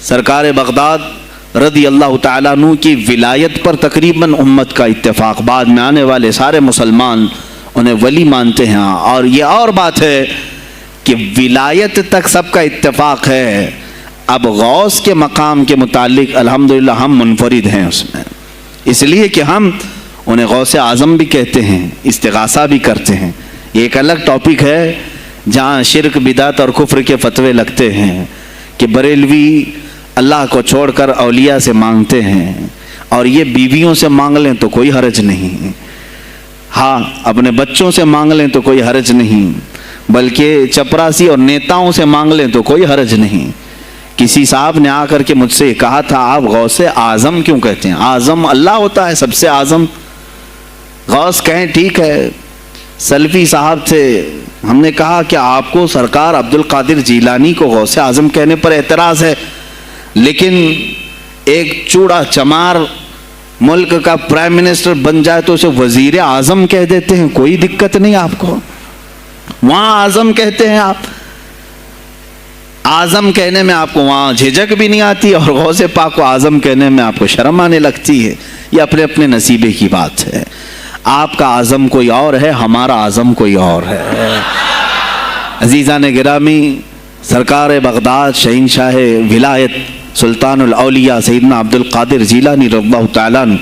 سرکار بغداد رضی اللہ تعالیٰ عنہ کی ولایت پر تقریباً امت کا اتفاق، بعد میں آنے والے سارے مسلمان انہیں ولی مانتے ہیں. اور یہ اور بات ہے کہ ولایت تک سب کا اتفاق ہے. اب غوث کے مقام کے متعلق الحمدللہ ہم منفرد ہیں اس میں، اس لیے کہ ہم انہیں غوث اعظم بھی کہتے ہیں، استغاثہ بھی کرتے ہیں. یہ ایک الگ ٹاپک ہے جہاں شرک بدعت اور کفر کے فتوے لگتے ہیں کہ بریلوی اللہ کو چھوڑ کر اولیاء سے مانگتے ہیں، اور یہ بیویوں سے مانگ لیں تو کوئی حرج نہیں، ہاں اپنے بچوں سے مانگ لیں تو کوئی حرج نہیں، بلکہ چپراسی اور نیتاؤں سے مانگ لیں تو کوئی حرج نہیں. کسی صاحب نے آ کر کے مجھ سے کہا تھا آپ غوث اعظم کیوں کہتے ہیں؟ اعظم اللہ ہوتا ہے سب سے اعظم. غوث کہیں ٹھیک ہے. سلفی صاحب تھے، ہم نے کہا کہ آپ کو سرکار عبد القادر جیلانی کو غوث اعظم کہنے پر اعتراض ہے، لیکن ایک چوڑا چمار ملک کا پرائم منسٹر بن جائے تو اسے وزیر اعظم کہہ دیتے ہیں، کوئی دقت نہیں آپ کو، وہاں اعظم کہتے ہیں. آپ اعظم کہنے میں آپ کو وہاں جھجک بھی نہیں آتی، اور غوث پاک کو اعظم کہنے میں آپ کو شرم آنے لگتی ہے. یہ اپنے اپنے نصیبے کی بات ہے. آپ کا اعظم کوئی اور ہے، ہمارا اعظم کوئی اور ہے. عزیزان گرامی، سرکار بغداد شہنشاہ ولایت سلطان الاولیاء سیدنا عبد القادر جیلانی رضی اللہ تعالیٰ عنہ،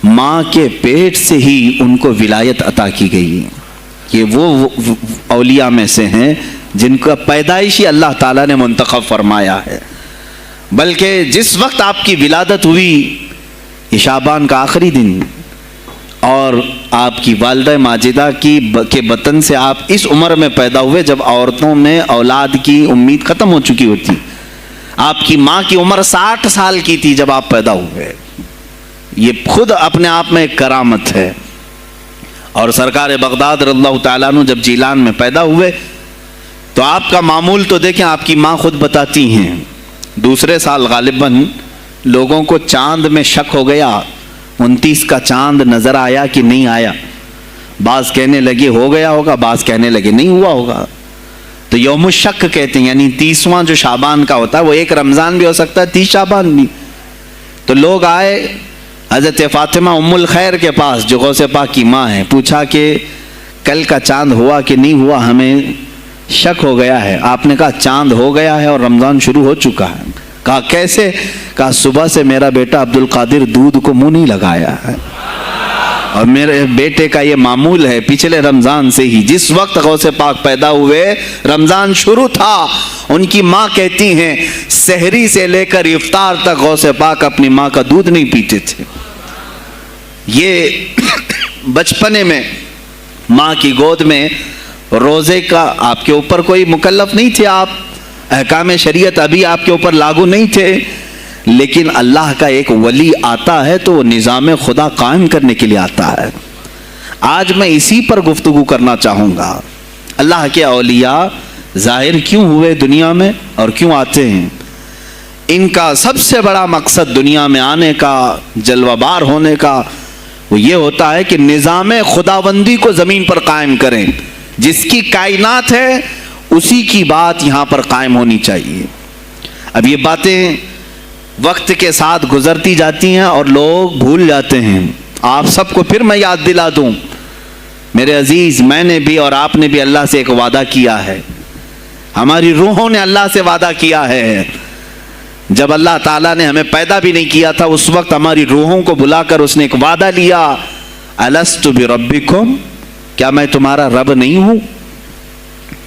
ماں کے پیٹ سے ہی ان کو ولایت عطا کی گئی. یہ وہ اولیاء میں سے ہیں جن کا پیدائشی اللہ تعالیٰ نے منتخب فرمایا ہے. بلکہ جس وقت آپ کی ولادت ہوئی، یہ شعبان کا آخری دن، اور آپ کی والدہ ماجدہ کے بطن سے آپ اس عمر میں پیدا ہوئے جب عورتوں میں اولاد کی امید ختم ہو چکی ہوتی. آپ کی ماں کی عمر 60 سال کی تھی جب آپ پیدا ہوئے. یہ خود اپنے آپ میں ایک کرامت ہے. اور سرکار بغداد رضی اللہ تعالیٰ عنہ جب جیلان میں پیدا ہوئے تو آپ کا معمول تو دیکھیں، آپ کی ماں خود بتاتی ہیں، دوسرے سال غالباً لوگوں کو چاند میں شک ہو گیا، 29 کا چاند نظر آیا کہ نہیں آیا. بعض کہنے لگے ہو گیا ہوگا، بعض کہنے لگے نہیں ہوا ہوگا. تو یوم الشک کہتے ہیں، یعنی 30واں جو شعبان کا ہوتا ہے، وہ ایک رمضان بھی ہو سکتا ہے، 30 شعبان بھی. تو لوگ آئے حضرت فاطمہ ام الخیر کے پاس جو غوث پاک کی ماں ہے، پوچھا کہ کل کا چاند ہوا کہ نہیں ہوا، ہمیں شک ہو گیا ہے. آپ نے کہا چاند ہو گیا ہے اور رمضان شروع ہو چکا ہے. کہا کیسے؟ کہا صبح سے میرا بیٹا عبد القادر دودھ کو منہ نہیں لگایا ہے، اور میرے بیٹے کا یہ معمول ہے پچھلے رمضان سے ہی، جس وقت غوث پاک پیدا ہوئے رمضان شروع تھا. ان کی ماں کہتی ہیں سحری سے لے کر افطار تک غوث پاک اپنی ماں کا دودھ نہیں پیتے تھے. یہ بچپنے میں ماں کی گود میں روزے کا آپ کے اوپر کوئی مکلف نہیں تھے، آپ احکام شریعت ابھی آپ کے اوپر لاگو نہیں تھے، لیکن اللہ کا ایک ولی آتا ہے تو وہ نظام خدا قائم کرنے کے لیے آتا ہے. آج میں اسی پر گفتگو کرنا چاہوں گا. اللہ کے اولیاء ظاہر کیوں ہوئے دنیا میں اور کیوں آتے ہیں؟ ان کا سب سے بڑا مقصد دنیا میں آنے کا، جلوہ بار ہونے کا، وہ یہ ہوتا ہے کہ نظام خداوندی کو زمین پر قائم کریں. جس کی کائنات ہے اسی کی بات یہاں پر قائم ہونی چاہیے. اب یہ باتیں وقت کے ساتھ گزرتی جاتی ہیں اور لوگ بھول جاتے ہیں. آپ سب کو پھر میں یاد دلا دوں، میرے عزیز، میں نے بھی اور آپ نے بھی اللہ سے ایک وعدہ کیا ہے. ہماری روحوں نے اللہ سے وعدہ کیا ہے. جب اللہ تعالیٰ نے ہمیں پیدا بھی نہیں کیا تھا، اس وقت ہماری روحوں کو بلا کر اس نے ایک وعدہ لیا، الست بربکم، کیا میں تمہارا رب نہیں ہوں؟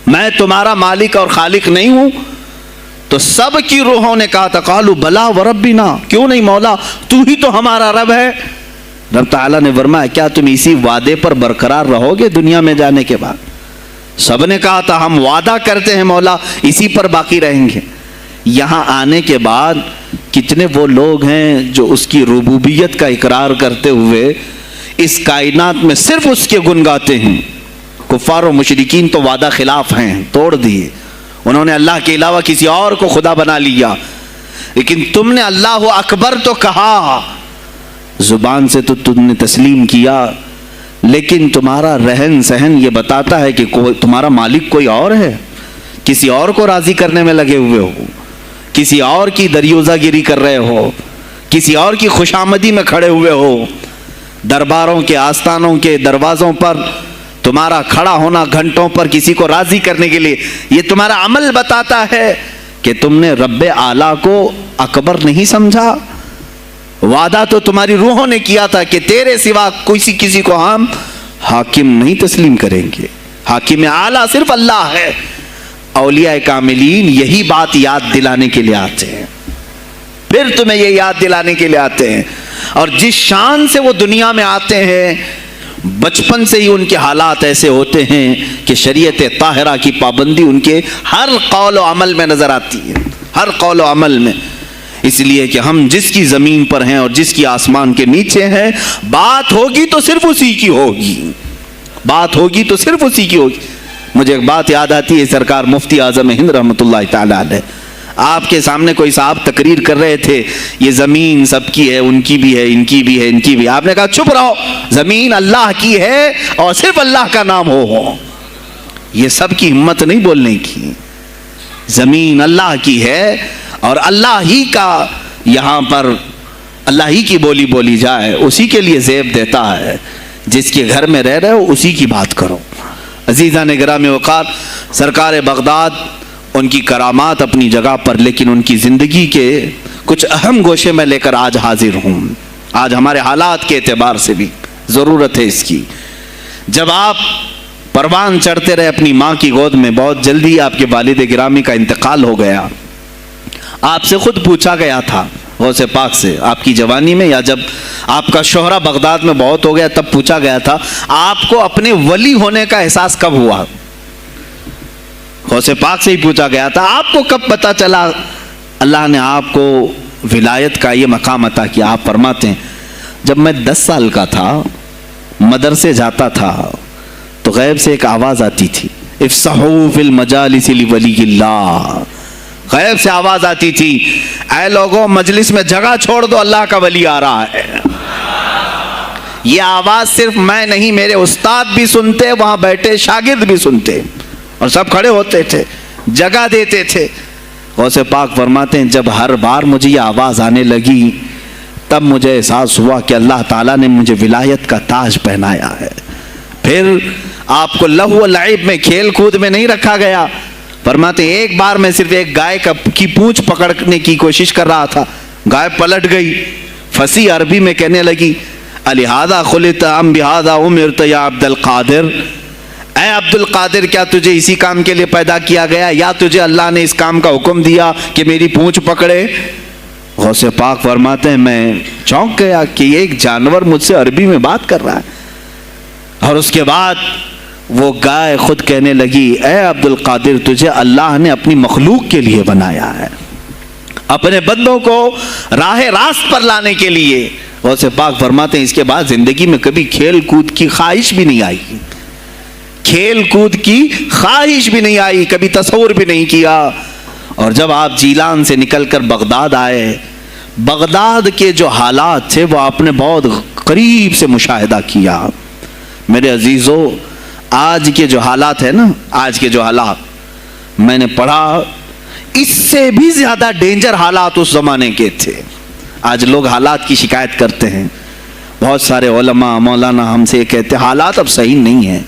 میں تمہارا مالک اور خالق نہیں ہوں؟ تو سب کی روحوں نے کہا تھا قالوا بلا وربنا، کیوں نہیں مولا، تو ہی تو ہمارا رب ہے. رب تعالیٰ نے فرمایا کیا تم اسی وعدے پر برقرار رہو گے دنیا میں جانے کے بعد؟ سب نے کہا تھا ہم وعدہ کرتے ہیں مولا، اسی پر باقی رہیں گے. یہاں آنے کے بعد کتنے وہ لوگ ہیں جو اس کی ربوبیت کا اقرار کرتے ہوئے اس کائنات میں صرف اس کے گن گاتے ہیں. کفار و مشرکین تو وعدہ خلاف ہیں، توڑ دیے، انہوں نے اللہ کے علاوہ کسی اور کو خدا بنا لیا. لیکن تم نے اللہ اکبر تو کہا، زبان سے تو تم نے تسلیم کیا، لیکن تمہارا رہن سہن یہ بتاتا ہے کہ تمہارا مالک کوئی اور ہے، کسی اور کو راضی کرنے میں لگے ہوئے ہو. کسی اور کی دریوزہ گیری کر رہے ہو، کسی اور کی خوشامدی میں کھڑے ہوئے ہو، درباروں کے آستانوں کے دروازوں پر تمہارا کھڑا ہونا گھنٹوں پر کسی کو راضی کرنے کے لیے، یہ تمہارا عمل بتاتا ہے کہ تم نے رب اعلیٰ کو اکبر نہیں سمجھا۔ وعدہ تو تمہاری روحوں نے کیا تھا کہ تیرے سوا کسی کو ہم حاکم نہیں تسلیم کریں گے، حاکم اعلیٰ صرف اللہ ہے۔ اولیاء کاملین یہی بات یاد دلانے کے لیے آتے ہیں، پھر تمہیں یہ یاد دلانے کے لیے آتے ہیں، اور جس شان سے وہ دنیا میں آتے ہیں بچپن سے ہی ان کے حالات ایسے ہوتے ہیں کہ شریعت طاہرہ کی پابندی ان کے ہر قول و عمل میں نظر آتی ہے، ہر قول و عمل میں۔ اس لیے کہ ہم جس کی زمین پر ہیں اور جس کی آسمان کے نیچے ہیں، بات ہوگی تو صرف اسی کی ہوگی، بات ہوگی تو صرف اسی کی ہوگی۔ مجھے ایک بات یاد آتی ہے، سرکار مفتی اعظم ہند رحمۃ اللہ تعالی علیہ، آپ کے سامنے کوئی صاحب تقریر کر رہے تھے، یہ زمین سب کی ہے، ان کی بھی ہے، ان کی بھی ہے، ان کی بھی ہے۔ آپ نے کہا چپ رہو، زمین اللہ کی ہے اور صرف اللہ کا نام ہو۔ یہ سب کی ہمت نہیں بولنے کی، زمین اللہ کی ہے اور اللہ ہی کا، یہاں پر اللہ ہی کی بولی بولی جائے، اسی کے لیے زیب دیتا ہے۔ جس کے گھر میں رہ رہے ہو اسی کی بات کرو۔ عزیزان گرامی وقار، سرکار بغداد، ان کی کرامات اپنی جگہ پر، لیکن ان کی زندگی کے کچھ اہم گوشے میں لے کر آج حاضر ہوں۔ آج ہمارے حالات کے اعتبار سے بھی ضرورت ہے اس کی۔ جب آپ پروان چڑھتے رہے اپنی ماں کی گود میں، بہت جلدی آپ کے والد گرامی کا انتقال ہو گیا۔ آپ سے خود پوچھا گیا تھا غوث پاک سے، آپ کی جوانی میں یا جب آپ کا شہرہ بغداد میں بہت ہو گیا تب پوچھا گیا تھا، آپ کو اپنے ولی ہونے کا احساس کب ہوا؟ غوث پاک سے ہی پوچھا گیا تھا، آپ کو کب پتا چلا اللہ نے آپ کو ولایت کا یہ مقام عطا کیا؟ آپ فرماتے ہیں جب میں 10 سال کا تھا، مدرسے جاتا تھا تو غیب سے ایک آواز آتی تھی، افصحوا فی المجالس لولی اللہ۔ غیب سے آواز آتی تھی، اے لوگوں مجلس میں جگہ چھوڑ دو، اللہ کا ولی آ رہا ہے۔ یہ آواز صرف میں نہیں، میرے استاد بھی سنتے، وہاں بیٹھے شاگرد بھی سنتے، اور سب کھڑے ہوتے تھے، جگہ دیتے تھے۔ غوث پاک فرماتے ہیں جب ہر بار مجھے یہ آواز آنے لگی تب مجھے احساس ہوا کہ اللہ تعالیٰ نے مجھے ولایت کا تاج پہنایا ہے۔ پھر آپ کو لہو و لعب میں، کھیل کود میں نہیں رکھا گیا۔ فرماتے ہیں ایک بار میں صرف ایک گائے کی پونچھ پکڑنے کی کوشش کر رہا تھا، گائے پلٹ گئی، فصیح عربی میں کہنے لگی الہذا خلقت ام بہذا امرت یا عبد القادر، اے عبد القادر کیا تجھے اسی کام کے لیے پیدا کیا گیا یا تجھے اللہ نے اس کام کا حکم دیا کہ میری پونچھ پکڑے؟ غوث پاک فرماتے ہیں میں چونک گیا کہ یہ ایک جانور مجھ سے عربی میں بات کر رہا ہے۔ اور اس کے بعد وہ گائے خود کہنے لگی اے عبد القادر تجھے اللہ نے اپنی مخلوق کے لیے بنایا ہے، اپنے بندوں کو راہ راست پر لانے کے لیے۔ غوث پاک فرماتے ہیں اس کے بعد زندگی میں کبھی کھیل کود کی خواہش بھی نہیں آئی، کھیل کود کی خواہش بھی نہیں آئی، کبھی تصور بھی نہیں کیا۔ اور جب آپ جیلان سے نکل کر بغداد آئے، بغداد کے جو حالات تھے وہ آپ نے بہت قریب سے مشاہدہ کیا۔ میرے عزیزو، آج کے جو حالات ہیں نا، آج کے جو حالات میں نے پڑھا، اس سے بھی زیادہ ڈینجر حالات اس زمانے کے تھے۔ آج لوگ حالات کی شکایت کرتے ہیں، بہت سارے علماء مولانا ہم سے کہتے ہیں حالات اب صحیح نہیں ہیں،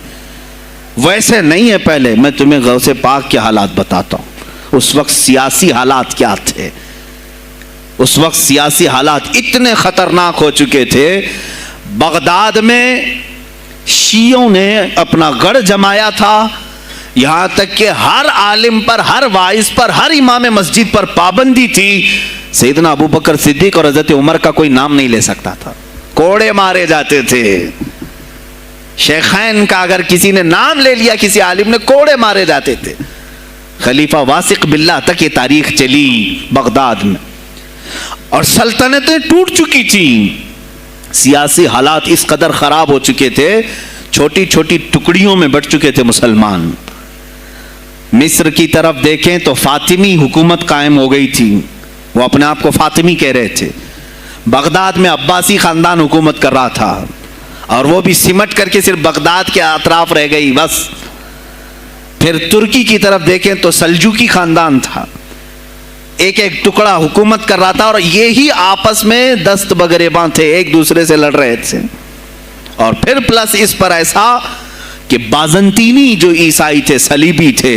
ویسے نہیں ہے پہلے۔ میں تمہیں غوث پاک کے حالات بتاتا ہوں، اس وقت سیاسی حالات کیا تھے۔ اس وقت سیاسی حالات اتنے خطرناک ہو چکے تھے، بغداد میں شیعوں نے اپنا گڑھ جمایا تھا، یہاں تک کہ ہر عالم پر، ہر واعظ پر، ہر امام مسجد پر پابندی تھی۔ سیدنا ابو بکر صدیق اور حضرت عمر کا کوئی نام نہیں لے سکتا تھا، کوڑے مارے جاتے تھے۔ شیخین کا اگر کسی نے نام لے لیا کسی عالم نے، کوڑے مارے جاتے تھے۔ خلیفہ واثق باللہ تک یہ تاریخ چلی بغداد میں، اور سلطنتیں ٹوٹ چکی تھیں۔ سیاسی حالات اس قدر خراب ہو چکے تھے، چھوٹی چھوٹی ٹکڑیوں میں بٹ چکے تھے مسلمان۔ مصر کی طرف دیکھیں تو فاطمی حکومت قائم ہو گئی تھی، وہ اپنے آپ کو فاطمی کہہ رہے تھے۔ بغداد میں عباسی خاندان حکومت کر رہا تھا، اور وہ بھی سمٹ کر کے صرف بغداد کے اطراف رہ گئی بس۔ پھر ترکی کی طرف دیکھیں تو سلجوکی خاندان تھا، ایک ایک ٹکڑا حکومت کر رہا تھا اور یہی آپس میں دست بگریباں تھے, ایک دوسرے سے لڑ رہے تھے. اور پھر پلس اس پر ایسا کہ بازنطینی جو عیسائی تھے, صلیبی تھے,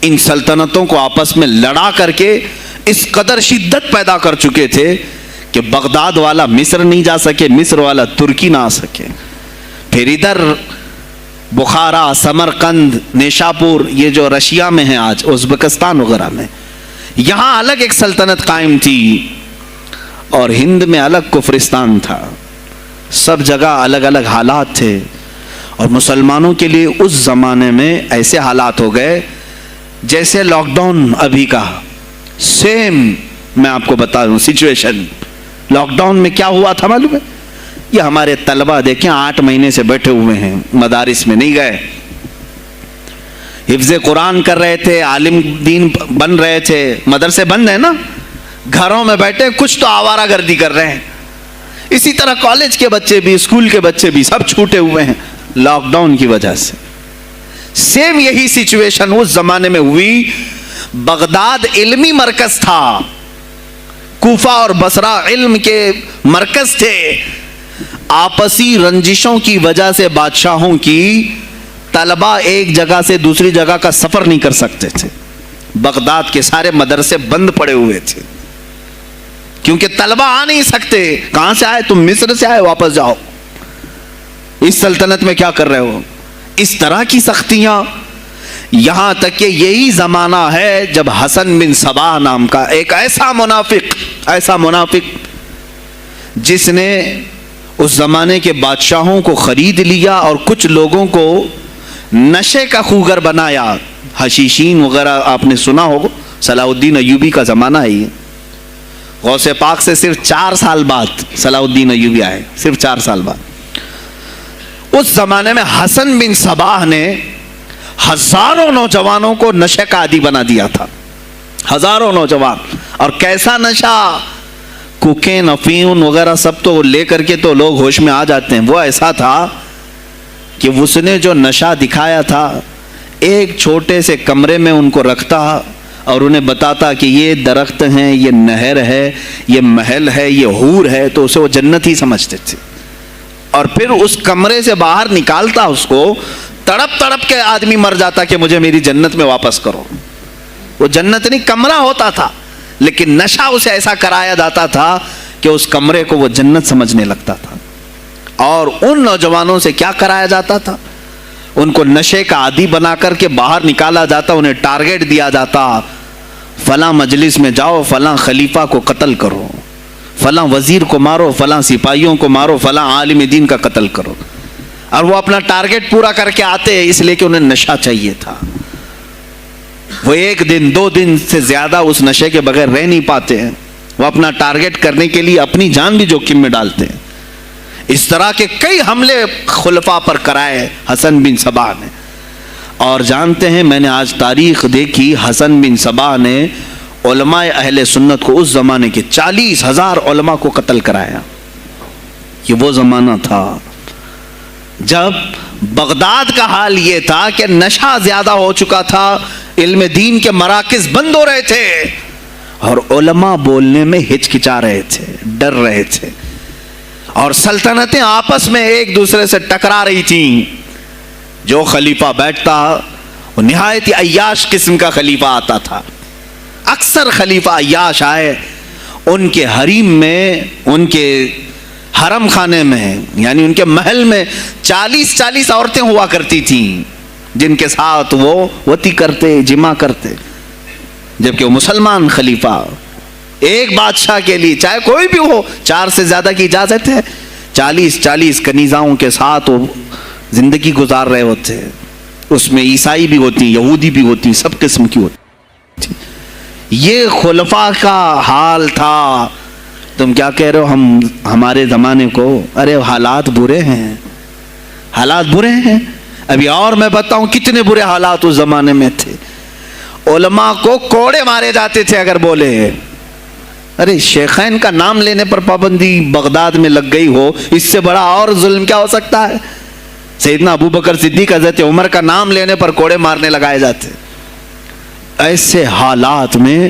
ان سلطنتوں کو آپس میں لڑا کر کے اس قدر شدت پیدا کر چکے تھے کہ بغداد والا مصر نہیں جا سکے, مصر والا ترکی نہ آ سکے. پھر ادھر بخارا, سمرقند, نیشاپور, یہ جو رشیا میں ہیں آج, ازبکستان وغیرہ میں, یہاں الگ ایک سلطنت قائم تھی اور ہند میں الگ کفرستان تھا. سب جگہ الگ الگ حالات تھے. اور مسلمانوں کے لیے اس زمانے میں ایسے حالات ہو گئے جیسے لاک ڈاؤن ابھی کا سیم. میں آپ کو بتا دوں سچویشن. لاک ڈاؤن میں کیا ہوا تھا معلوم ہے؟ یہ ہمارے طلبہ دیکھیں 8 مہینے سے بیٹھے ہوئے ہیں, مدارس میں نہیں گئے, حفظ قرآن کر رہے تھے, عالم دین بن رہے تھے, مدرسے بند ہیں نا, گھروں میں بیٹھے کچھ تو آوارہ گردی کر رہے ہیں. اسی طرح کالج کے بچے بھی, اسکول کے بچے بھی, سب چھوٹے ہوئے ہیں لاک ڈاؤن کی وجہ سے. سیم یہی سچویشن اس زمانے میں ہوئی. بغداد علمی مرکز تھا, کوفہ اور بصرہ علم کے مرکز تھے. آپسی رنجشوں کی وجہ سے بادشاہوں کی طلبہ ایک جگہ سے دوسری جگہ کا سفر نہیں کر سکتے تھے. بغداد کے سارے مدرسے بند پڑے ہوئے تھے کیونکہ طلبہ آ نہیں سکتے. کہاں سے آئے تم؟ مصر سے آئے, واپس جاؤ. اس سلطنت میں کیا کر رہے ہو؟ اس طرح کی سختیاں. یہاں تک کہ یہی زمانہ ہے جب حسن بن صباح نام کا ایک ایسا منافق جس نے اس زمانے کے بادشاہوں کو خرید لیا اور کچھ لوگوں کو نشے کا خوگر بنایا. حشیشین وغیرہ آپ نے سنا ہوگا, صلاح الدین ایوبی کا زمانہ ہے یہ. غوث پاک سے صرف 4 سال بعد صلاح الدین ایوبی آئے, صرف 4 سال بعد. اس زمانے میں حسن بن صباح نے ہزاروں نوجوانوں کو نشے کا عادی بنا دیا تھا. ہزاروں نوجوان. اور کیسا نشہ, کوکین, افیون وغیرہ سب تو لے کر کے تو لوگ ہوش میں آ جاتے ہیں. وہ ایسا تھا کہ اس نے جو نشہ دکھایا تھا, ایک چھوٹے سے کمرے میں ان کو رکھتا اور انہیں بتاتا کہ یہ درخت ہیں, یہ نہر ہے, یہ محل ہے, یہ حور ہے, تو اسے وہ جنت ہی سمجھتے تھے. اور پھر اس کمرے سے باہر نکالتا اس کو, تڑپ تڑپ کے آدمی مر جاتا کہ مجھے میری جنت میں واپس کرو. وہ جنت نہیں, کمرہ ہوتا تھا, لیکن نشہ اسے ایسا کرایا جاتا تھا کہ اس کمرے کو وہ جنت سمجھنے لگتا تھا. اور ان نوجوانوں سے کیا کرایا جاتا تھا؟ ان کو نشے کا عادی بنا کر کے باہر نکالا جاتا, انہیں ٹارگیٹ دیا جاتا, فلاں مجلس میں جاؤ, فلاں خلیفہ کو قتل کرو, فلاں وزیر کو مارو, فلاں سپاہیوں کو مارو, فلاں عالم دین کا قتل کرو. اور وہ اپنا ٹارگیٹ پورا کر کے آتے اس لیے کہ انہیں نشہ چاہیے تھا. وہ 1 دن 2 دن سے زیادہ اس نشے کے بغیر رہ نہیں پاتے ہیں. وہ اپنا ٹارگیٹ کرنے کے لیے اپنی جان بھی جوخم میں ڈالتے ہیں. اس طرح کے کئی حملے خلفاء پر کرائے حسن بن صباح نے. اور جانتے ہیں, میں نے آج تاریخ دیکھی, حسن بن صباح نے علماء اہل سنت کو, اس زمانے کے 40,000 علماء کو قتل کرایا. یہ وہ زمانہ تھا جب بغداد کا حال یہ تھا کہ نشہ زیادہ ہو چکا تھا, علم دین کے مراکز بند ہو رہے تھے اور علماء بولنے میں ہچکچا رہے تھے, ڈر رہے تھے. اور سلطنتیں آپس میں ایک دوسرے سے ٹکرا رہی تھیں. جو خلیفہ بیٹھتا وہ نہایت عیاش قسم کا خلیفہ آتا تھا. اکثر خلیفہ عیاش آئے, ان کے حریم میں, ان کے حرم خانے میں, یعنی ان کے محل میں 40 عورتیں ہوا کرتی تھیں جن کے ساتھ وہ وطی کرتے, جمع کرتے. جبکہ وہ مسلمان خلیفہ ایک بادشاہ کے لیے, چاہے کوئی بھی ہو, 4 سے زیادہ کی اجازت ہے. 40 کنیزاؤں کے ساتھ وہ زندگی گزار رہے ہوتے. اس میں عیسائی بھی ہوتی, یہودی بھی ہوتی, سب قسم کی ہوتی. یہ خلفاء کا حال تھا. تم کیا کہہ رہے ہو ہمارے زمانے کو؟ ارے حالات برے ہیں, حالات برے ہیں. ابھی اور میں بتاؤں کتنے برے حالات اس زمانے میں تھے. علماء کو کوڑے مارے جاتے تھے اگر بولے. ارے شیخین کا نام لینے پر پابندی بغداد میں لگ گئی ہو, اس سے بڑا اور ظلم کیا ہو سکتا ہے؟ سیدنا ابو بکر صدیق, حضرت عمر کا نام لینے پر کوڑے مارنے لگائے جاتے. ایسے حالات میں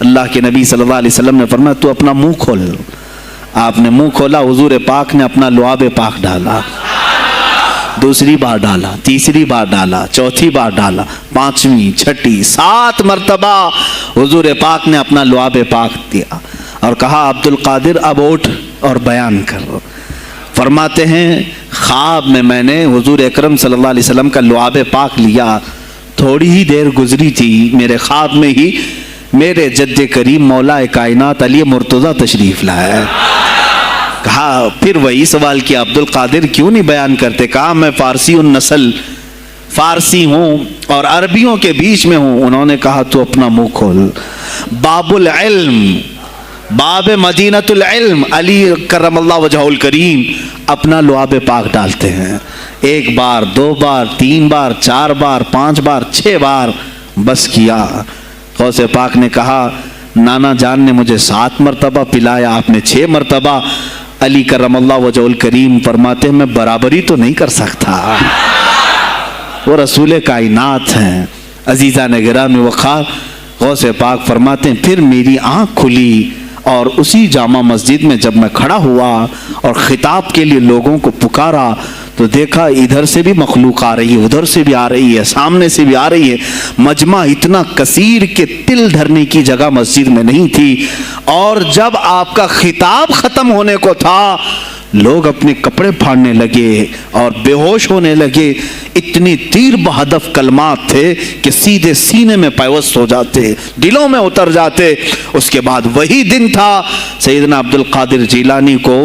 اللہ کے نبی صلی اللہ علیہ وسلم نے فرمایا تو اپنا منہ کھول. آپ نے منہ کھولا, حضور پاک نے اپنا لعاب پاک ڈالا, دوسری بار ڈالا, تیسری بار ڈالا, چوتھی بار ڈالا, پانچویں, چھٹی, 7 مرتبہ حضور پاک نے اپنا لعاب پاک دیا اور کہا عبد القادر اب اٹھ اور بیان کر. فرماتے ہیں خواب میں نے حضور اکرم صلی اللہ علیہ وسلم کا لعاب پاک لیا, تھوڑی ہی دیر گزری تھی, میرے خواب میں ہی میرے جد کریم مولا کائنات علی مرتضیٰ تشریف لائے. کہا پھر وہی سوال کیا عبد القادر کیوں نہیں بیان کرتے؟ کہا میں فارسی النسل, فارسی ہوں اور عربیوں کے بیچ میں ہوں. انہوں نے کہا تو اپنا منہ کھول. باب العلم, باب مدینۃ العلم, علی کرم اللہ وجہہ الکریم اپنا لعاب پاک ڈالتے ہیں. 1 بار, 2 بار, 3 بار, 4 بار, 5 بار, 6 بار بس کیا. غوث پاک نے کہا نانا جان نے مجھے 7 مرتبہ پلایا, آپ نے 6 مرتبہ. علی کرم اللہ وجہ الکریم فرماتے ہیں میں برابری تو نہیں کر سکتا, وہ رسول کائنات ہیں. عزیزان گرامی وقار, غوث پاک فرماتے ہیں پھر میری آنکھ کھلی اور اسی جامع مسجد میں جب میں کھڑا ہوا اور خطاب کے لیے لوگوں کو پکارا تو دیکھا ادھر سے بھی مخلوق آ رہی ہے, ادھر سے بھی آ رہی ہے, سامنے سے بھی آ رہی ہے. مجمع اتنا کثیر کہ تل دھرنے کی جگہ مسجد میں نہیں تھی. اور جب آپ کا خطاب ختم ہونے کو تھا لوگ اپنے کپڑے پھاڑنے لگے اور بے ہوش ہونے لگے. اتنی تیر بہدف کلمات تھے کہ سیدھے سینے میں پیوست ہو جاتے, دلوں میں اتر جاتے. اس کے بعد وہی دن تھا سیدنا عبد القادر جیلانی کو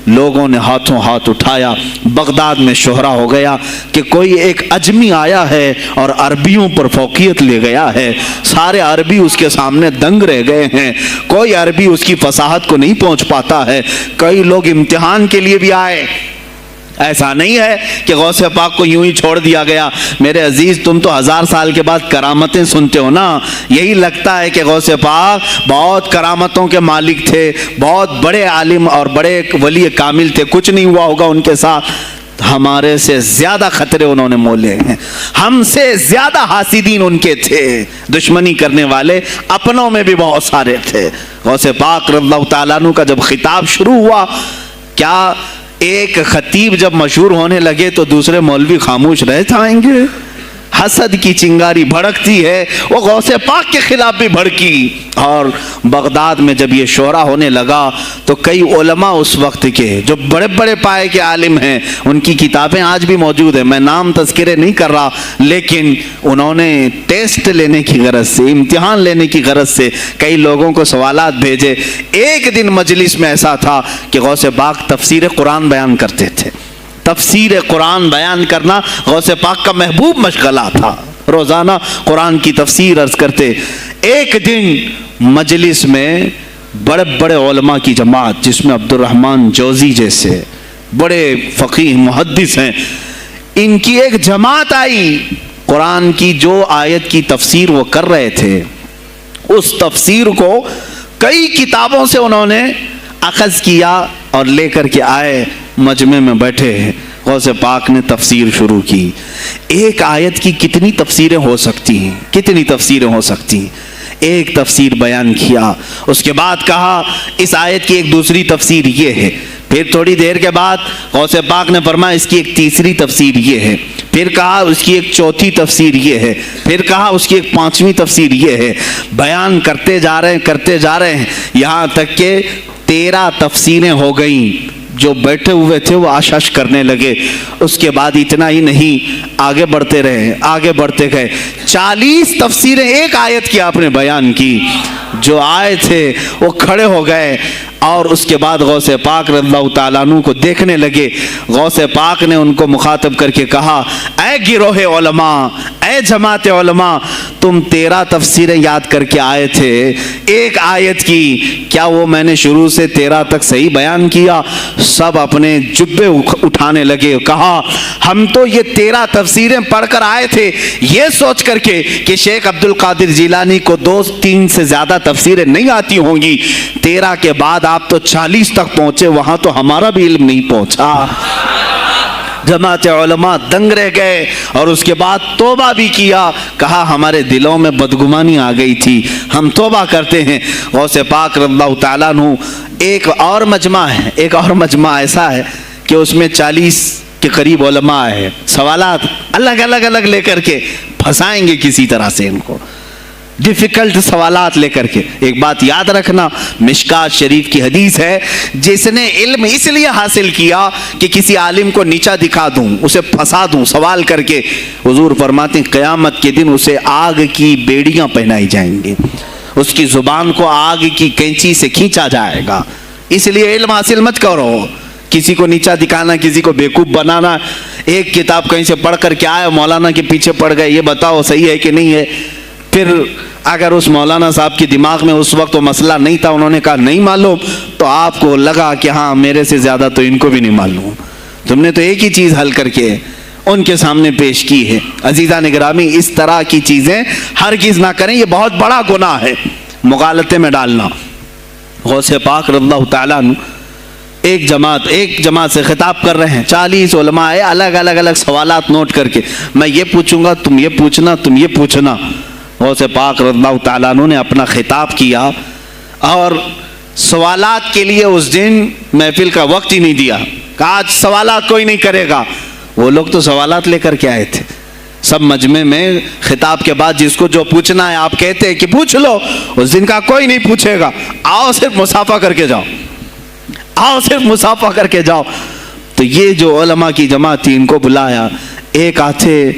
لوگوں نے ہاتھوں ہاتھ اٹھایا. بغداد میں شہرا ہو گیا کہ کوئی ایک اجمی آیا ہے اور عربیوں پر فوقیت لے گیا ہے. سارے عربی اس کے سامنے دنگ رہ گئے ہیں, کوئی عربی اس کی فصاحت کو نہیں پہنچ پاتا ہے. کئی لوگ امتحان کے لیے بھی آئے. ایسا نہیں ہے کہ غوث پاک کو یوں ہی چھوڑ دیا گیا. میرے عزیز تم تو 1000 سال کے بعد کرامتیں سنتے ہو نا, یہی لگتا ہے کہ غوث پاک بہت کرامتوں کے مالک تھے, بہت بڑے عالم اور بڑے ولی کامل تھے, کچھ نہیں ہوا ہوگا ان کے ساتھ. ہمارے سے زیادہ خطرے انہوں نے مولے ہیں, ہم سے زیادہ حاسدین ان کے تھے, دشمنی کرنے والے اپنوں میں بھی بہت سارے تھے. غوث پاک رضی اللہ تعالیٰ عنہ کا جب خطاب شروع ہوا, کیا ایک خطیب جب مشہور ہونے لگے تو دوسرے مولوی خاموش رہ جائیں گے؟ حسد کی چنگاری بھڑکتی ہے, وہ غوث پاک کے خلاف بھی بھڑکی. اور بغداد میں جب یہ شورا ہونے لگا تو کئی علماء اس وقت کے جو بڑے بڑے پائے کے عالم ہیں, ان کی کتابیں آج بھی موجود ہیں, میں نام تذکرے نہیں کر رہا, لیکن انہوں نے ٹیسٹ لینے کی غرض سے, امتحان لینے کی غرض سے کئی لوگوں کو سوالات بھیجے. ایک دن مجلس میں ایسا تھا کہ غوث پاک تفسیر قرآن بیان کرتے تھے. تفسیر قرآن بیان کرنا غوث پاک کا محبوب مشغلہ تھا, روزانہ قرآن کی تفسیر عرض کرتے. ایک دن مجلس میں بڑے بڑے علماء کی جماعت, جس میں عبد الرحمن جوزی جیسے بڑے فقیہ محدث ہیں, ان کی ایک جماعت آئی. قرآن کی جو آیت کی تفسیر وہ کر رہے تھے, اس تفسیر کو کئی کتابوں سے انہوں نے اخذ کیا اور لے کر کے آئے. مجمع میں بیٹھے ہیں, غوث پاک نے تفسیر شروع کی. ایک آیت کی کتنی تفسیریں ہو سکتی ہیں, کتنی تفسیریں ہو سکتی ہیں. ایک تفسیر بیان کیا, اس کے بعد کہا اس آیت کی ایک دوسری تفسیر یہ ہے. پھر تھوڑی دیر کے بعد غوث پاک نے فرمایا اس کی ایک تیسری تفسیر یہ ہے. پھر کہا اس کی ایک چوتھی تفسیر یہ ہے. پھر کہا اس کی ایک پانچویں تفسیر یہ ہے. بیان کرتے جا رہے ہیں یہاں تک کہ 13 تفسیریں ہو گئیں. جو بیٹھے ہوئے تھے وہ آشش کرنے لگے. اس کے بعد اتنا ہی نہیں, آگے بڑھتے رہے, آگے بڑھتے گئے. 40 تفسیریں ایک آیت کی آپ نے بیان کی. جو آئے تھے وہ کھڑے ہو گئے اور اس کے بعد غوث پاک رضی اللہ تعالیٰ عنہ کو دیکھنے لگے. غوث پاک نے ان کو مخاطب کر کے کہا اے گروہ علماء, اے جماعت علماء, تم 13 تفسیریں یاد کر کے آئے تھے ایک آیت کی, کیا وہ میں نے شروع سے 13 تک صحیح بیان کیا؟ سب اپنے جبے اٹھانے لگے. کہا ہم تو یہ 13 تفسیریں پڑھ کر آئے تھے یہ سوچ کر کے کہ شیخ عبد القادر جیلانی کو 2-3 سے زیادہ تفسیریں نہیں آتی ہوں گی. 13 کے بعد آپ تو 40 تک پہنچے, وہاں تو ہمارا بھی علم نہیں پہنچا. جماعت علماء دنگ رہ گئے اور اس کے بعد توبہ بھی کیا، کہا ہمارے دلوں میں بدگمانی آ گئی تھی، ہم توبہ کرتے ہیں۔ غوث پاک رضی اللہ تعالیٰ عنہ ایک اور مجمع ایسا ہے کہ اس میں 40 کے قریب علماء ہے، سوالات الگ لے کر کے پھنسائیں گے کسی طرح سے ان کو، ڈیفیکلٹ سوالات لے کر کے۔ ایک بات یاد رکھنا، مشکات شریف کی حدیث ہے، جس نے علم اس لیے حاصل کیا کہ کسی عالم کو نیچا دکھا دوں، اسے پھنسا دوں سوال کر کے، حضور فرماتے ہیں قیامت کے دن اسے آگ کی بیڑیاں پہنائی جائیں گی، اس کی زبان کو آگ کی کینچی سے کھینچا جائے گا۔ اس لیے علم حاصل مت کرو، کسی کو نیچا دکھانا، کسی کو بیوقوف بنانا، ایک کتاب کہیں سے پڑھ کر کے آئے مولانا کے پیچھے پڑ گئے، یہ بتاؤ صحیح ہے کہ نہیں ہے، پھر اگر اس مولانا صاحب کے دماغ میں اس وقت وہ مسئلہ نہیں تھا، انہوں نے کہا نہیں معلوم، تو آپ کو لگا کہ ہاں میرے سے زیادہ تو ان کو بھی نہیں معلوم، تم نے تو ایک ہی چیز حل کر کے ان کے سامنے پیش کی ہے۔ عزیزان گرامی، اس طرح کی چیزیں ہرگز نہ کریں، یہ بہت بڑا گناہ ہے مغالطے میں ڈالنا۔ غوث پاک رضی اللہ تعالیٰ عنہ ایک جماعت سے خطاب کر رہے ہیں، 40 علماء ہے، الگ سوالات نوٹ کر کے، میں یہ پوچھوں گا، تم یہ پوچھنا، تم یہ پوچھنا۔ غوث پاک رضی اللہ تعالیٰ عنہ نے اپنا خطاب کیا اور سوالات کے لیے اس دن محفل کا وقت ہی نہیں دیا، کہا آج سوالات کوئی نہیں کرے گا۔ وہ لوگ تو سوالات لے کر کے آئے تھے، سب مجمع میں خطاب کے بعد جس کو جو پوچھنا ہے آپ کہتے ہیں کہ پوچھ لو، اس دن کا کوئی نہیں پوچھے گا، آؤ صرف مصافحہ کر کے جاؤ، آؤ صرف مصافحہ کر کے جاؤ۔ تو یہ جو علماء کی جماعت تھی، ان کو بلایا، ایک آتے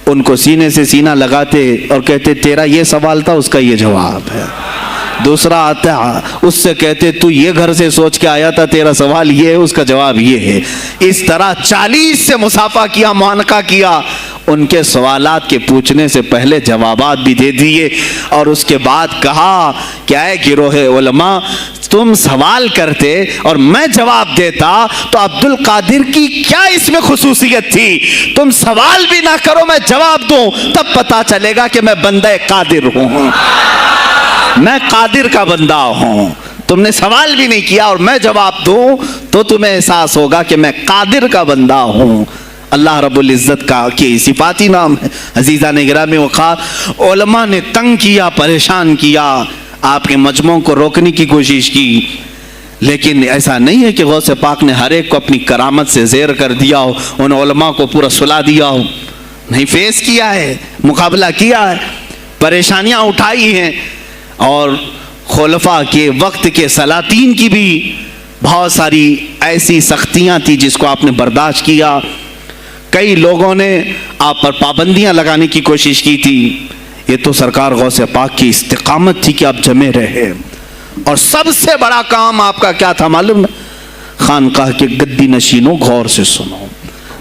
ان کو سینے سے سینہ لگاتے اور کہتے تیرا یہ سوال تھا، اس کا یہ جواب ہے۔ دوسرا آتا اس سے کہتے تو یہ گھر سے سوچ کے آیا تھا، تیرا سوال یہ ہے، اس کا جواب یہ ہے۔ اس طرح 40 سے مصافحہ کیا، معانقہ کیا، ان کے سوالات کے پوچھنے سے پہلے جوابات بھی دے دیے، اور اس کے بعد کہا کیا ہے گروہ علماء، تم سوال کرتے اور میں جواب دیتا تو عبد القادر کی کیا اس میں خصوصیت تھی؟ تم سوال بھی نہ کرو، میں جواب دوں، تب پتا چلے گا کہ میں بندہ قادر ہوں، میں قادر کا بندہ ہوں۔ تم نے سوال بھی نہیں کیا اور میں جواب دوں تو تمہیں احساس ہوگا کہ میں قادر کا بندہ ہوں۔ اللہ رب العزت کا کی صفاتی نام ہے۔ عزیزان گرامی وقار، علماء نے تنگ کیا، پریشان کیا، آپ کے مجموعوں کو روکنے کی کوشش کی، لیکن ایسا نہیں ہے کہ غوث پاک نے ہر ایک کو اپنی کرامت سے زیر کر دیا ہو، ان علماء کو پورا سلا دیا ہو، نہیں، فیس کیا ہے، مقابلہ کیا ہے، پریشانیاں اٹھائی ہیں، اور خلفاء کے وقت کے سلاطین کی بھی بہت ساری ایسی سختیاں تھی جس کو آپ نے برداشت کیا۔ کئی لوگوں نے آپ پر پابندیاں لگانے کی کوشش کی تھی، یہ تو سرکار غوث پاک کی استقامت تھی کہ آپ جمے رہے۔ اور سب سے بڑا کام آپ کا کیا تھا معلوم ہے؟ خانقاہ کے گدی نشینوں غور سے سنو،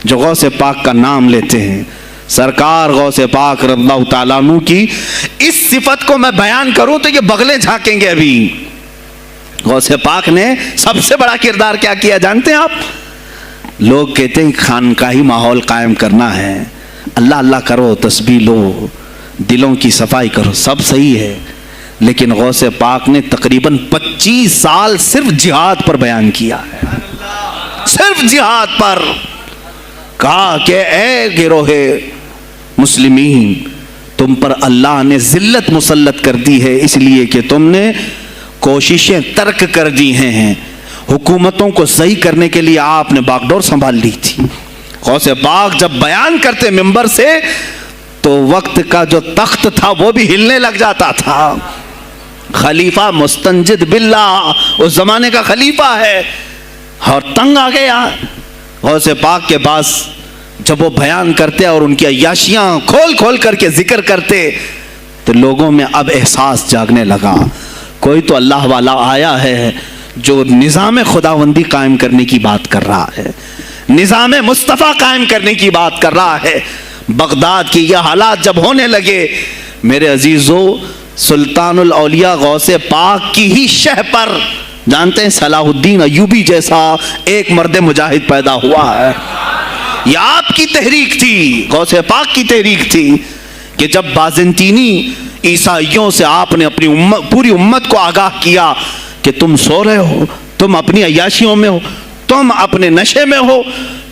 جو غوث پاک کا نام لیتے ہیں، سرکار غوث پاک رضی اللہ تعالیٰ عنہ کی اس صفت کو میں بیان کروں تو یہ بغلیں جھانکیں گے۔ ابھی غوث پاک نے سب سے بڑا کردار کیا کیا جانتے ہیں آپ؟ لوگ کہتے ہیں خانقاہی ماحول قائم کرنا ہے، اللہ اللہ کرو، تسبیح لو، دلوں کی صفائی کرو، سب صحیح ہے، لیکن غوث پاک نے تقریباً 25 سال صرف جہاد پر بیان کیا ہے، صرف جہاد پر۔ کہا کہ اے گروہ مسلمین، تم پر اللہ نے ذلت مسلط کر دی ہے، اس لیے کہ تم نے کوششیں ترک کر دی ہیں، حکومتوں کو صحیح کرنے کے لیے آپ نے باغ ڈور سنبھال لی تھی۔ غوث پاک جب بیان کرتے ممبر سے تو وقت کا جو تخت تھا وہ بھی ہلنے لگ جاتا تھا۔ خلیفہ مستنجد باللہ، اس زمانے کا خلیفہ ہے، اور تنگ آ گیا غوث پاک کے پاس جب وہ بیان کرتے اور ان کی عیاشیاں کھول کھول کر کے ذکر کرتے تو لوگوں میں اب احساس جاگنے لگا، کوئی تو اللہ والا آیا ہے جو نظام خداوندی قائم کرنے کی بات کر رہا ہے، نظام مصطفیٰ قائم کرنے کی بات کر رہا ہے۔ بغداد کی یہ حالات جب ہونے لگے، میرے عزیزو، سلطان الاولیاء غوث پاک کی ہی شہ پر جانتے ہیں صلاح الدین ایوبی جیسا ایک مرد مجاہد پیدا ہوا ہے۔ یہ آپ کی تحریک تھی، غوث پاک کی تحریک تھی کہ جب بازنطینی عیسائیوں سے آپ نے اپنی پوری امت کو آگاہ کیا کہ تم سو رہے ہو، تم اپنی عیاشیوں میں ہو، تم اپنے نشے میں ہو،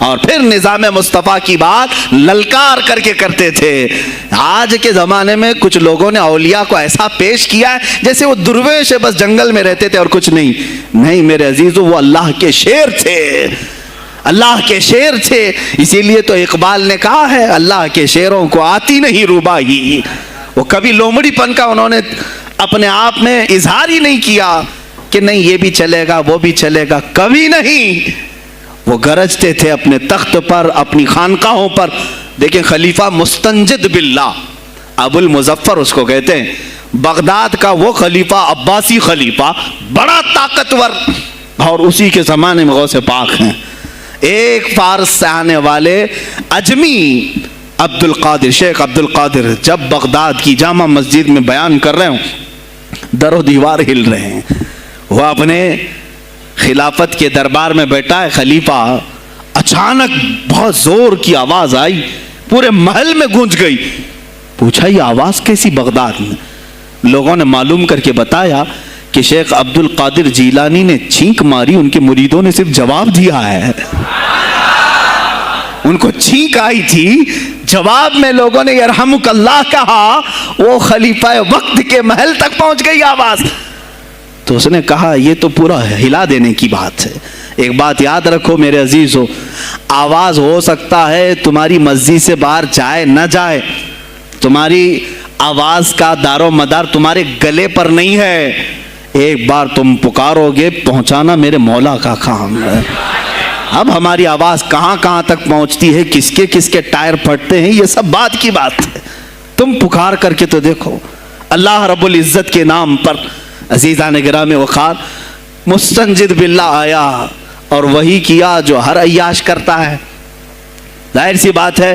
اور پھر نظام مصطفیٰ کی بات للکار کر کے کرتے تھے۔ آج کے زمانے میں کچھ لوگوں نے اولیاء کو ایسا پیش کیا ہے جیسے وہ درویش بس جنگل میں رہتے تھے اور کچھ نہیں۔ نہیں میرے عزیزو، وہ اللہ کے شیر تھے، اللہ کے شیر تھے۔ اسی لیے تو اقبال نے کہا ہے اللہ کے شیروں کو آتی نہیں روباہی۔ وہ کبھی لومڑی پن کا انہوں نے اپنے آپ میں اظہار ہی نہیں کیا کہ نہیں یہ بھی چلے گا وہ بھی چلے گا، کبھی نہیں۔ وہ گرجتے تھے اپنے تخت پر، اپنی خانقاہوں پر۔ دیکھیں خلیفہ مستنجد باللہ، ابو المظفر اس کو کہتے ہیں، بغداد کا وہ خلیفہ، عباسی خلیفہ، بڑا طاقتور، اور اسی کے زمانے میں غوث پاک ہیں۔ ایک فارس سے آنے والے اجمی عبد القادر، شیخ عبد القادر، جب بغداد کی جامع مسجد میں بیان کر رہے ہوں، در و دیوار ہل رہے ہیں۔ وہ اپنے خلافت کے دربار میں بیٹھا ہے خلیفہ، اچانک بہت زور کی آواز آئی، پورے محل میں گونج گئی۔ پوچھا یہ آواز کیسی بغداد میں؟ لوگوں نے معلوم کر کے بتایا کہ شیخ عبد القادر جیلانی نے چھینک ماری، ان کے مریدوں نے صرف جواب دیا ہے۔ ان کو چھینک آئی تھی، جواب میں لوگوں نے یرحمک اللہ کہا، وہ خلیفہ وقت کے محل تک پہنچ گئی آواز۔ تو اس نے کہا یہ تو پورا ہلا دینے کی بات ہے۔ ایک بات یاد رکھو میرے عزیزو، آواز ہو سکتا ہے تمہاری مسجد سے باہر جائے نہ جائے، تمہاری آواز کا دار و مدار تمہارے گلے پر نہیں ہے۔ ایک بار تم پکارو گے، پہنچانا میرے مولا کا کام ہے۔ اب ہماری آواز کہاں کہاں تک پہنچتی ہے، کس کے ٹائر پھٹتے ہیں، یہ سب بات کی بات ہے۔ تم پکار کر کے تو دیکھو اللہ رب العزت کے نام پر۔ عزیزان گرامی وقار، مستنجد باللہ آیا اور وہی کیا جو ہر عیاش کرتا ہے۔ ظاہر سی بات ہے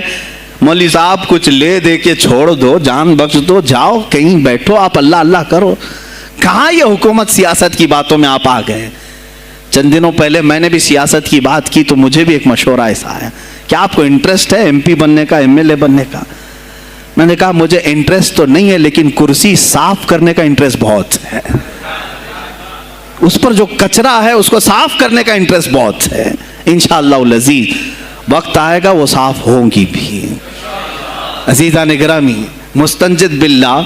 مولوی صاحب کچھ لے دے کے چھوڑ دو، جان بخش دو، جاؤ کہیں بیٹھو، آپ اللہ اللہ کرو۔ کہاں یہ حکومت سیاست کی باتوں میں آپ آ گئے؟ چند دنوں پہلے میں نے بھی سیاست کی بات کی تو مجھے بھی ایک مشورہ ایسا آیا کہ آپ کو انٹرسٹ ہے ایم پی بننے کا، ایم ایل اے بننے کا؟ میں نے کہا مجھے انٹرسٹ تو نہیں ہے لیکن کرسی صاف کرنے کا انٹرسٹ بہت ہے، اس پر جو کچرا ہے اس کو صاف کرنے کا انٹرسٹ بہت ہے۔ انشاءاللہ العزیز وقت آئے گا وہ صاف ہوں گی بھی۔ عزیزان گرامی، مستنجد باللہ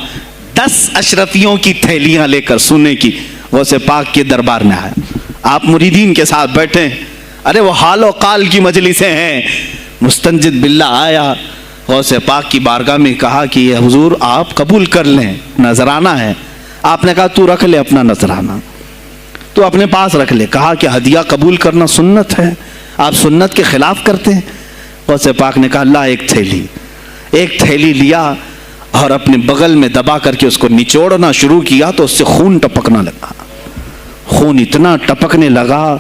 10 اشرفیوں کی تھیلیاں لے کر سونے کی غوث پاک کے دربار میں آئے۔ آپ مریدین کے ساتھ بیٹھے، ارے وہ حال و قال کی مجلسیں ہیں۔ مستنجد باللہ آیا، غوث پاک کی بارگاہ میں کہا کہ یہ حضور آپ قبول کر لیں، نذرانہ ہے۔ آپ نے کہا تو رکھ لے اپنا نذرانہ، تو اپنے پاس رکھ لے۔ کہا کہ ہدیہ قبول کرنا سنت ہے، آپ سنت کے خلاف کرتے ہیں۔ غوث پاک نے کہا اللہ ایک تھیلی لیا اور اپنے بغل میں دبا کر کے اس کو نچوڑنا شروع کیا تو اس سے خون ٹپکنا لگا۔ خون اتنا ٹپکنے لگا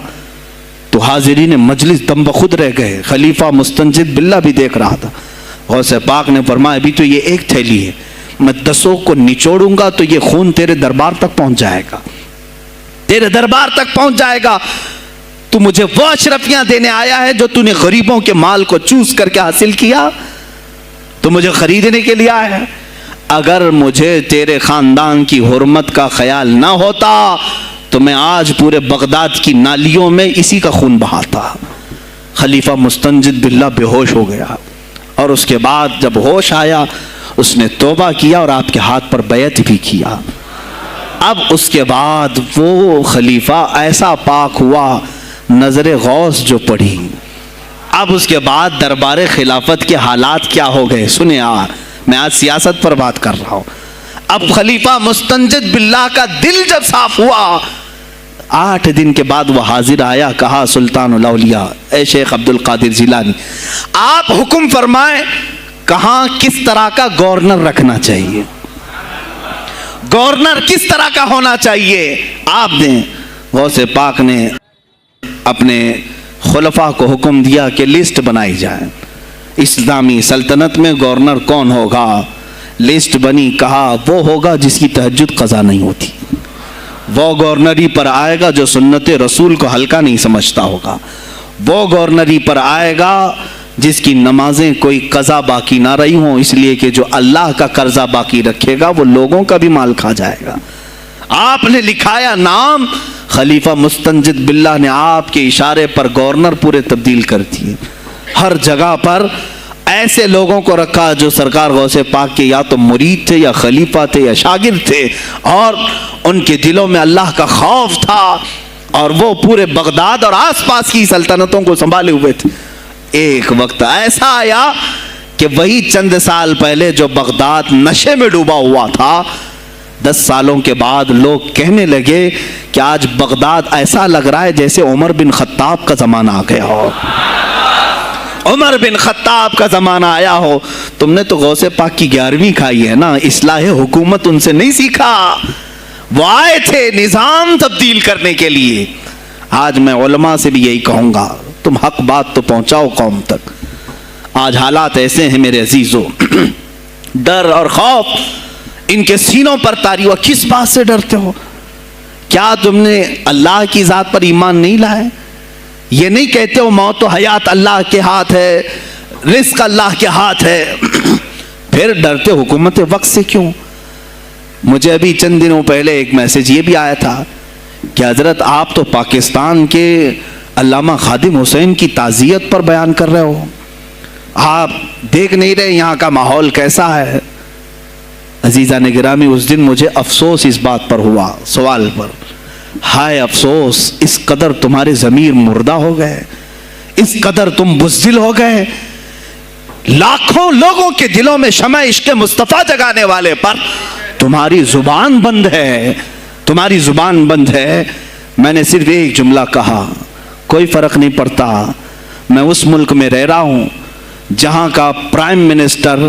تو حاضرین مجلس دم بخود رہ گئے۔ خلیفہ مستنجد باللہ بھی دیکھ رہا تھا۔ غوث پاک نے فرمایا ابھی تو یہ ایک تھیلی ہے، میں 10 کو نچوڑوں گا تو یہ خون تیرے دربار تک پہنچ جائے گا، تیرے دربار تک پہنچ جائے گا۔ تو مجھے وہ اشرفیاں دینے آیا ہے جو تو نے غریبوں کے مال کو چوس کر کے حاصل کیا، تو مجھے خریدنے کے لیے آیا ہے۔ اگر مجھے تیرے خاندان کی حرمت کا خیال نہ ہوتا تو میں آج پورے بغداد کی نالیوں میں اسی کا خون بہاتا۔ خلیفہ مستنجد باللہ بے ہوش ہو گیا، اور اس کے بعد جب ہوش آیا اس نے توبہ کیا اور آپ کے ہاتھ پر بیعت بھی کیا۔ اب اس کے بعد وہ خلیفہ ایسا پاک ہوا، نظر غوث جو پڑی۔ اب اس کے بعد دربار خلافت کے حالات کیا ہو گئے سنیں۔ میں آج سیاست پر بات کر رہا ہوں۔ اب خلیفہ مستنجد باللہ کا دل جب صاف ہوا، 8 دن کے بعد وہ حاضر آیا، کہا سلطان الاولیاء اے شیخ عبد القادر جیلانی آپ حکم فرمائیں کہاں کس طرح کا گورنر رکھنا چاہیے، گورنر کس طرح کا ہونا چاہیے آپ دیں۔ غوث پاک نے اپنے خلفاء کو حکم دیا کہ لسٹ بنائی جائے، اسلامی سلطنت میں گورنر کون ہوگا۔ لسٹ بنی، کہا وہ ہوگا جس کی تہجد قضا نہیں ہوتی، وہ گورنری پر آئے گا جو سنت رسول کو ہلکا نہیں سمجھتا ہوگا، وہ گورنری پر آئے گا جس کی نمازیں کوئی قضا باقی نہ رہی ہوں، اس لیے کہ جو اللہ کا قرضہ باقی رکھے گا وہ لوگوں کا بھی مال کھا جائے گا۔ آپ نے لکھایا نام، خلیفہ مستنجد باللہ نے آپ کے اشارے پر گورنر پورے تبدیل کر دیے۔ ہر جگہ پر ایسے لوگوں کو رکھا جو سرکار غوث پاک کے یا تو مرید تھے یا خلیفہ تھے یا شاگرد تھے، اور ان کے دلوں میں اللہ کا خوف تھا، اور وہ پورے بغداد اور آس پاس کی سلطنتوں کو سنبھالے ہوئے تھے۔ ایک وقت ایسا آیا کہ وہی چند سال پہلے جو بغداد نشے میں ڈوبا ہوا تھا، 10 سالوں کے بعد لوگ کہنے لگے کہ آج بغداد ایسا لگ رہا ہے جیسے عمر بن خطاب کا زمانہ آ گیا ہو، عمر بن خطاب کا زمانہ آیا ہو۔ تم نے تو غوث پاک کی 11ویں کھائی ہے نا، اصلاح حکومت ان سے نہیں سیکھا، وہ آئے تھے نظام تبدیل کرنے کے لیے۔ آج میں علماء سے بھی یہی کہوں گا، تم حق بات تو پہنچاؤ قوم تک۔ آج حالات ایسے ہیں میرے عزیزوں، ڈر اور خوف ان کے سینوں پر طاری ہوا۔ کس بات سے ڈرتے ہو؟ کیا تم نے اللہ کی ذات پر ایمان نہیں لائے؟ یہ نہیں کہتے ہو موت و حیات اللہ کے ہاتھ ہے، رزق اللہ کے ہاتھ ہے، پھر ڈرتے حکومت وقت سے کیوں؟ مجھے ابھی چند دنوں پہلے ایک میسج یہ بھی آیا تھا کہ حضرت آپ تو پاکستان کے علامہ خادم حسین کی تعزیت پر بیان کر رہے ہو، آپ دیکھ نہیں رہے یہاں کا ماحول کیسا ہے؟ عزیزان گرامی، اس دن مجھے افسوس اس بات پر ہوا، سوال پر، ہائے افسوس، اس قدر تمہارے ضمیر مردہ ہو گئے، اس قدر تم بزدل ہو گئے، لاکھوں لوگوں کے دلوں میں شمع عشق مصطفیٰ جگانے والے پر تمہاری زبان بند ہے، تمہاری زبان بند ہے۔ میں نے صرف ایک جملہ کہا، کوئی فرق نہیں پڑتا، میں اس ملک میں رہ رہا ہوں جہاں کا پرائم منسٹر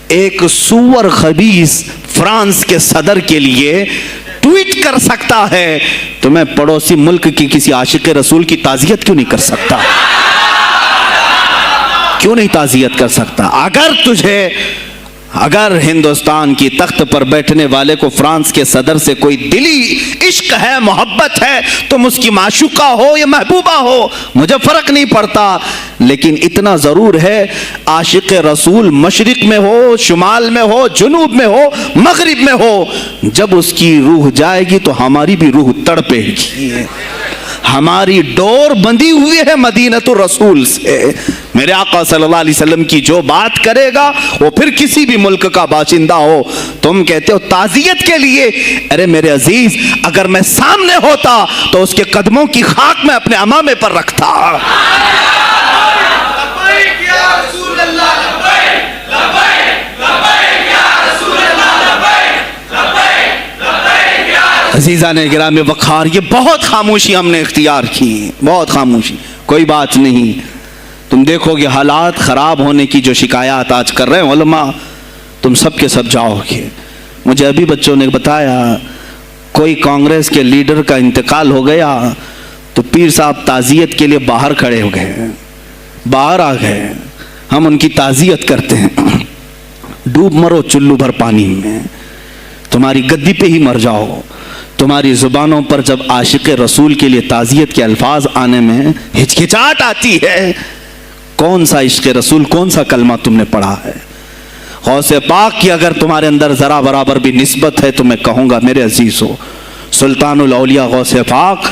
ایک سور خبیث فرانس کے صدر کے لیے ٹویٹ کر سکتا ہے، تو میں پڑوسی ملک کی کسی عاشق رسول کی تعزیت کیوں نہیں کر سکتا؟ کیوں نہیں تعزیت کر سکتا؟ اگر ہندوستان کی تخت پر بیٹھنے والے کو فرانس کے صدر سے کوئی دلی عشق ہے، محبت ہے، تم اس کی معشوقہ ہو یا محبوبہ ہو، مجھے فرق نہیں پڑتا، لیکن اتنا ضرور ہے عاشق رسول مشرق میں ہو، شمال میں ہو، جنوب میں ہو، مغرب میں ہو، جب اس کی روح جائے گی تو ہماری بھی روح تڑپے گی۔ ہماری ڈور بندھی ہوئی ہے مدینۃ الرسول سے۔ میرے آقا صلی اللہ علیہ وسلم کی جو بات کرے گا وہ پھر کسی بھی ملک کا باشندہ ہو۔ تم کہتے ہو تعزیت کے لیے، ارے میرے عزیز، اگر میں سامنے ہوتا تو اس کے قدموں کی خاک میں اپنے امامے پر رکھتا۔ عزیزان گرامی وقار، یہ بہت خاموشی ہم نے اختیار کی، بہت خاموشی، کوئی بات نہیں۔ تم دیکھو گے حالات خراب ہونے کی جو شکایات آج کر رہے ہیں علماء، تم سب کے سب جاؤ گے۔ مجھے ابھی بچوں نے بتایا کوئی کانگریس کے لیڈر کا انتقال ہو گیا تو پیر صاحب تعزیت کے لیے باہر کھڑے ہو گئے، باہر آ گئے، ہم ان کی تعزیت کرتے ہیں۔ ڈوب مرو چلو بھر پانی میں، تمہاری گدی پہ ہی مر جاؤ۔ تمہاری زبانوں پر جب عاشق رسول کے لیے تعزیت کے الفاظ آنے میں ہچکچاہٹ آتی ہے، کون سا عشق رسول، کون سا کلمہ تم نے پڑھا ہے؟ غوث پاک کی اگر تمہارے اندر ذرا برابر بھی نسبت ہے تو میں کہوں گا میرے عزیزو، سلطان الاولیاء غوث پاک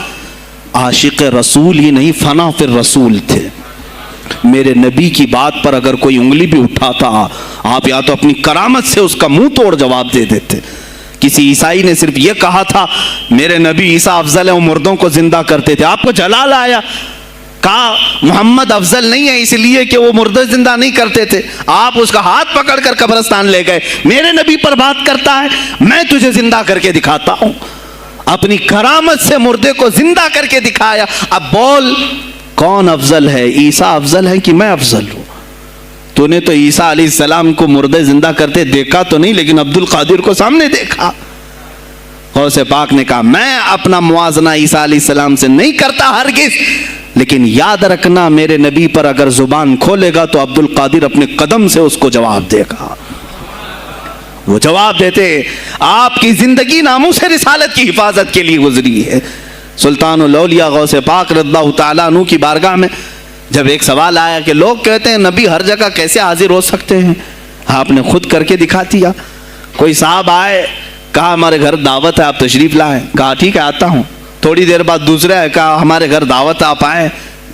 عاشق رسول ہی نہیں، فنا فی الرسول تھے۔ میرے نبی کی بات پر اگر کوئی انگلی بھی اٹھاتا، آپ یا تو اپنی کرامت سے اس کا منہ توڑ جواب دے دیتے۔ کسی عیسائی نے صرف یہ کہا تھا میرے نبی عیسیٰ افضل ہے، وہ مردوں کو زندہ کرتے تھے، آپ کو جلال آیا، کہا محمد افضل نہیں ہے اس لیے کہ وہ مردے زندہ نہیں کرتے تھے، آپ اس کا ہاتھ پکڑ کر قبرستان لے گئے، میرے نبی پر بات کرتا ہے، میں تجھے زندہ کر کے دکھاتا ہوں۔ اپنی کرامت سے مردے کو زندہ کر کے دکھایا۔ اب بول کون افضل ہے، عیسیٰ افضل ہے کہ میں افضل ہوں؟ تو نے تو عیسیٰ علیہ السلام کو مردے زندہ کرتے دیکھا تو نہیں، لیکن عبد القادر کو سامنے دیکھا۔ غوث پاک نے کہا میں اپنا موازنہ عیسیٰ علیہ السلام سے نہیں کرتا ہرگز، لیکن یاد رکھنا میرے نبی پر اگر زبان کھولے گا تو عبد القادر اپنے قدم سے اس کو جواب دے گا۔ وہ جواب دیتے۔ آپ کی زندگی ناموس رسالت کی حفاظت کے لیے گزری ہے۔ سلطان الاولیاء غوث پاک رضی اللہ تعالیٰ عنہ کی بارگاہ میں جب ایک سوال آیا کہ لوگ کہتے ہیں نبی ہر جگہ کیسے حاضر ہو سکتے ہیں، آپ نے خود کر کے دکھا دیا۔ کوئی صاحب آئے، کہا ہمارے گھر دعوت ہے آپ تشریف لائیں، کہا ٹھیک ہے آتا ہوں۔ تھوڑی دیر بعد دوسرے آئے، کہا ہمارے گھر دعوت ہے آپ آئیں،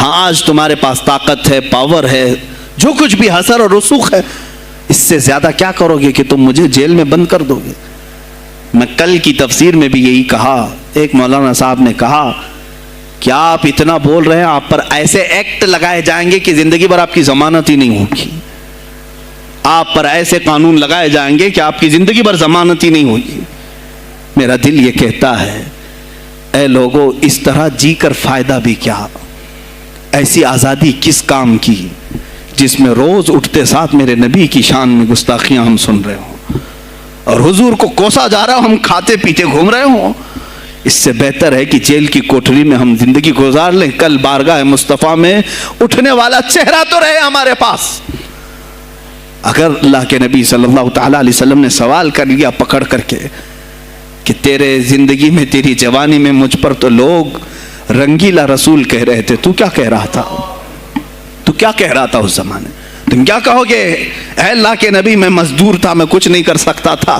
ہاں آج تمہارے پاس طاقت ہے، پاور ہے، جو کچھ بھی حسر اور رسوخ ہے، اس سے زیادہ کیا کرو گے کہ تم مجھے جیل میں بند کر دو گے؟ میں کل کی تفسیر میں بھی یہی کہا، ایک مولانا صاحب نے کہا کیا آپ اتنا بول رہے ہیں، آپ پر ایسے ایکٹ لگائے جائیں گے کہ زندگی بھر آپ کی ضمانت ہی نہیں ہوگی، آپ پر ایسے قانون لگائے جائیں گے کہ آپ کی زندگی بھر ضمانت ہی نہیں ہوگی۔ میرا دل یہ کہتا ہے اے لوگو، اس طرح جی کر فائدہ بھی کیا؟ ایسی آزادی کس کام کی جس میں روز اٹھتے ساتھ میرے نبی کی شان میں گستاخیاں ہم سن رہے ہوں اور حضور کو کوسا جا رہا ہو، ہم کھاتے پیتے گھوم رہے ہوں۔ اس سے بہتر ہے کہ جیل کی کوٹری میں ہم زندگی گزار لیں، کل بارگاہ مصطفیٰ میں اٹھنے والا چہرہ تو رہے ہمارے پاس۔ اگر اللہ کے نبی صلی اللہ تعالیٰ علیہ وسلم نے سوال کر لیا پکڑ کر کے کہ تیرے زندگی میں، تیری جوانی میں مجھ پر تو لوگ رنگیلا رسول کہہ رہے تھے، تو کیا کہہ رہا تھا؟ تو کیا کہہ رہا تھا اس زمانے؟ تم کیا کہو گے؟ اے اللہ کے نبی، میں مزدور تھا، میں کچھ نہیں کر سکتا تھا،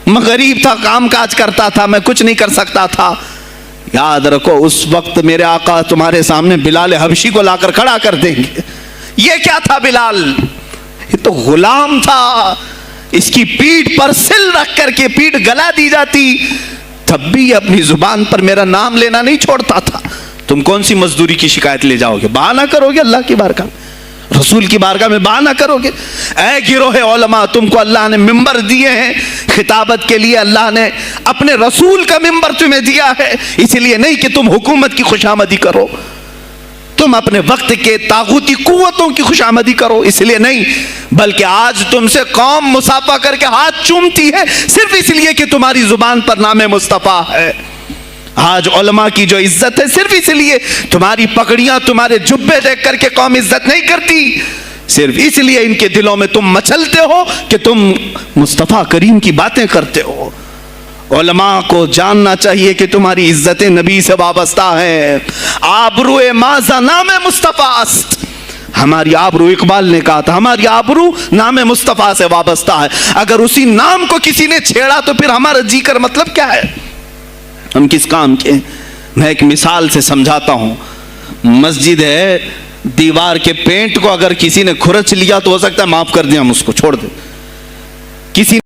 میں غریب تھا، کام کاج کرتا تھا، میں کچھ نہیں کر سکتا تھا۔ یاد رکھو اس وقت میرے آقا تمہارے سامنے بلال حبشی کو لا کر کھڑا کر دیں گے۔ یہ کیا تھا بلال؟ یہ تو غلام تھا، اس کی پیٹھ پر سل رکھ کر کے پیٹھ گلا دی جاتی، تب بھی اپنی زبان پر میرا نام لینا نہیں چھوڑتا تھا۔ تم کون سی مزدوری کی شکایت لے جاؤ گے؟ بہانہ کرو گے اللہ کی بارگاہ میں، رسول کی بارگاہ میں بہانہ کرو گے؟ اے گروہ علماء، تم کو اللہ نے ممبر دیے ہیں خطابت کے لیے، اللہ نے اپنے رسول کا ممبر تمہیں دیا ہے، اس لیے نہیں کہ تم حکومت کی خوشامدی کرو، تم اپنے وقت کے طاغوتی قوتوں کی خوشامدی کرو، اس لیے نہیں، بلکہ آج تم سے قوم مصافحہ کر کے ہاتھ چومتی ہے صرف اس لیے کہ تمہاری زبان پر نام مصطفیٰ ہے۔ آج علماء کی جو عزت ہے صرف اس لیے، تمہاری پگڑیاں، تمہارے جبے دیکھ کر کے قوم عزت نہیں کرتی، صرف اس لیے ان کے دلوں میں تم مچلتے ہو کہ تم مصطفیٰ کریم کی باتیں کرتے ہو۔ علماء کو جاننا چاہیے کہ تمہاری عزت نبی سے وابستہ ہے۔ آبرو ماذا نام مصطفیٰ است، ہماری آبرو، اقبال نے کہا تھا، ہماری آبرو نام مصطفیٰ سے وابستہ ہے۔ اگر اسی نام کو کسی نے چھیڑا تو پھر ہمارا جی کر مطلب کیا ہے؟ ہم کس کام کے؟ میں ایک مثال سے سمجھاتا ہوں۔ مسجد ہے، دیوار کے پینٹ کو اگر کسی نے کھرچ لیا تو ہو سکتا ہے معاف کر دیں، ہم اس کو چھوڑ دیں۔ کسی